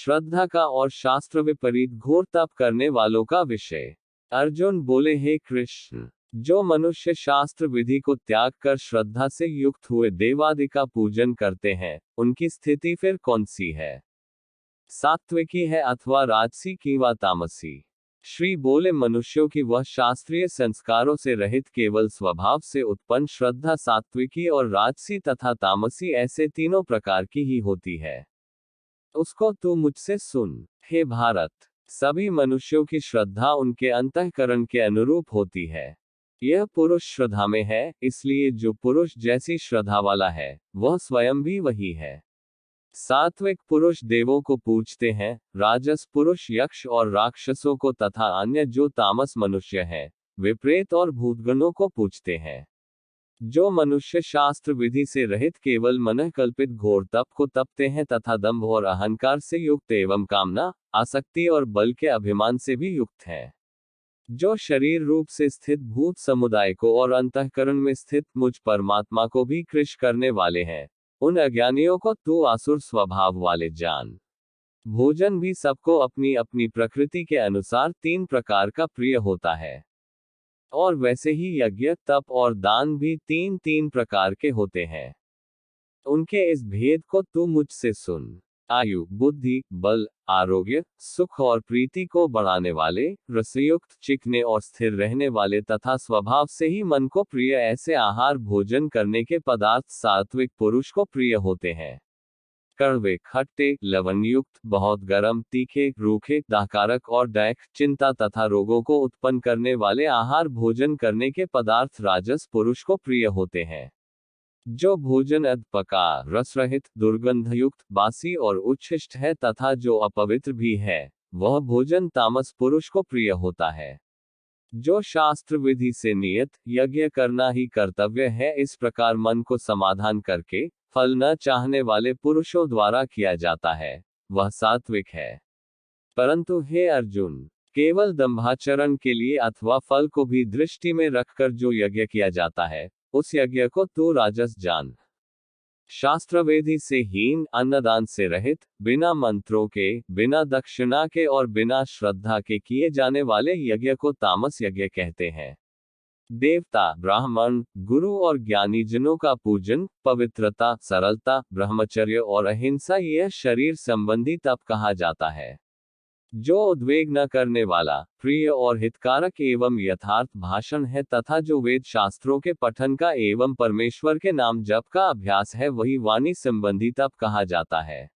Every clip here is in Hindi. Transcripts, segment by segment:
श्रद्धा का और शास्त्र विपरीत घोर तप करने वालों का विषय। अर्जुन बोले, हे कृष्ण, जो मनुष्य शास्त्र विधि को त्याग कर श्रद्धा से युक्त हुए देवादि का पूजन करते हैं, उनकी स्थिति फिर कौन सी है? सात्विकी है अथवा राजसी की व तामसी? श्री बोले, मनुष्यों की वह शास्त्रीय संस्कारों से रहित केवल स्वभाव से उत्पन्न श्रद्धा सात्विकी और राजसी तथा तामसी ऐसे तीनों प्रकार की ही होती है। उसको तू मुझसे सुन। हे भारत, सभी मनुष्यों की श्रद्धा उनके अंतःकरण के अनुरूप होती है। यह पुरुष श्रद्धा में है, इसलिए जो पुरुष जैसी श्रद्धा वाला है, वह स्वयं भी वही है। सात्विक पुरुष देवों को पूजते हैं, राजस पुरुष यक्ष और राक्षसों को तथा अन्य जो तामस मनुष्य हैं, वे प्रेत और भूतगणों को पूजते हैं। जो मनुष्य शास्त्र विधि से रहित केवल मन कल्पित घोर तप को तपते हैं तथा दंभ और अहंकार से युक्त एवं कामना, आसक्ति और बल के अभिमान से भी युक्त हैं। जो शरीर रूप से स्थित भूत समुदाय को और अंतःकरण में स्थित मुझ परमात्मा को भी कृश करने वाले हैं, उन अज्ञानियों को तू आसुर स्वभाव वाले जान। भोजन भी सबको अपनी अपनी प्रकृति के अनुसार तीन प्रकार का प्रिय होता है, और वैसे ही यज्ञ, तप और दान भी तीन तीन प्रकार के होते हैं। उनके इस भेद को तू मुझसे सुन। आयु, बुद्धि, बल, आरोग्य, सुख और प्रीति को बढ़ाने वाले, रसयुक्त, चिकने और स्थिर रहने वाले तथा स्वभाव से ही मन को प्रिय ऐसे आहार भोजन करने के पदार्थ सात्विक पुरुष को प्रिय होते हैं। कड़वे, खट्टे, लवणयुक्त, बहुत गर्म, तीखे, रूखे, दाहकारक और दैख, चिंता तथा रोगों को उत्पन्न करने वाले आहार भोजन करने के पदार्थ राजस पुरुष को प्रिय होते हैं। जो भोजन अधपका, रस रहित, दुर्गंधयुक्त, बासी और उच्छिष्ट है तथा जो अपवित्र भी है, वह भोजन तामस पुरुष को प्रिय होता है। जो शास्त्र विधि से नियत यज्ञ करना ही कर्तव्य है, इस प्रकार मन को समाधान करके फल न चाहने वाले पुरुषों द्वारा किया जाता है, वह सात्विक है। परंतु हे अर्जुन, केवल दंभाचरण के लिए अथवा फल को भी दृष्टि में रखकर जो यज्ञ किया जाता है, उस यज्ञ को तू राजस जान। शास्त्र वेदी से हीन, अन्नदान से रहित, बिना मंत्रों के, बिना दक्षिणा के और बिना श्रद्धा के किए जाने वाले यज्ञ को तामस यज्ञ कहते हैं। देवता, ब्राह्मण, गुरु और ज्ञानी जनों का पूजन, पवित्रता, सरलता, ब्रह्मचर्य और अहिंसा यह शरीर संबंधी तप कहा जाता है। जो उद्वेग न करने वाला, प्रिय और हितकारक एवं यथार्थ भाषण है तथा जो वेद शास्त्रों के पठन का एवं परमेश्वर के नाम जप का अभ्यास है, वही वाणी संबंधी तप कहा जाता है।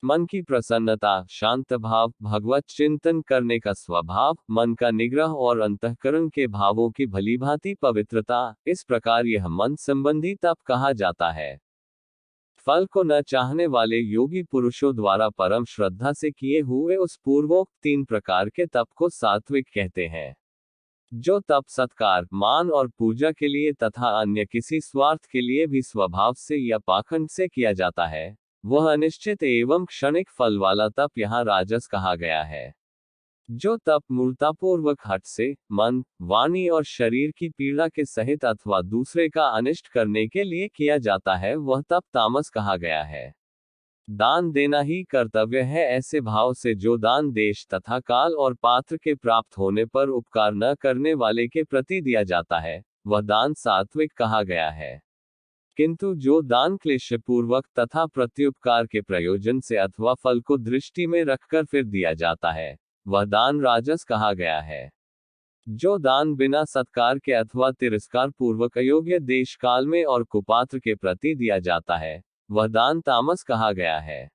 मन की प्रसन्नता, शांत भाव, भगवत चिंतन करने का स्वभाव, मन का निग्रह और अंतःकरण के भावों की भलीभांति पवित्रता, इस प्रकार यह मन संबंधी तप कहा जाता है। फल को न चाहने वाले योगी पुरुषों द्वारा परम श्रद्धा से किए हुए उस पूर्वोक्त तीन प्रकार के तप को सात्विक कहते हैं। जो तप सत्कार, मान और पूजा के लिए तथा अन्य किसी स्वार्थ के लिए भी स्वभाव से या पाखंड से किया जाता है, वह अनिश्चित एवं क्षणिक फल वाला तप यहाँ राजस कहा गया है। जो तप मूर्तापूर्वक हठ से, मन, वाणी और शरीर की पीड़ा के सहित अथवा दूसरे का अनिष्ट करने के लिए किया जाता है, वह तप तामस कहा गया है। दान देना ही कर्तव्य है ऐसे भाव से जो दान देश तथा काल और पात्र के प्राप्त होने पर उपकार न करने वाले के प्रति दिया जाता है, वह दान सात्विक कहा गया है। किंतु जो दान क्लेशपूर्वक तथा प्रत्युपकार के प्रयोजन से अथवा फल को दृष्टि में रखकर फिर दिया जाता है, वह दान राजस कहा गया है। जो दान बिना सत्कार के अथवा तिरस्कार पूर्वक अयोग्य देश काल में और कुपात्र के प्रति दिया जाता है, वह दान तामस कहा गया है।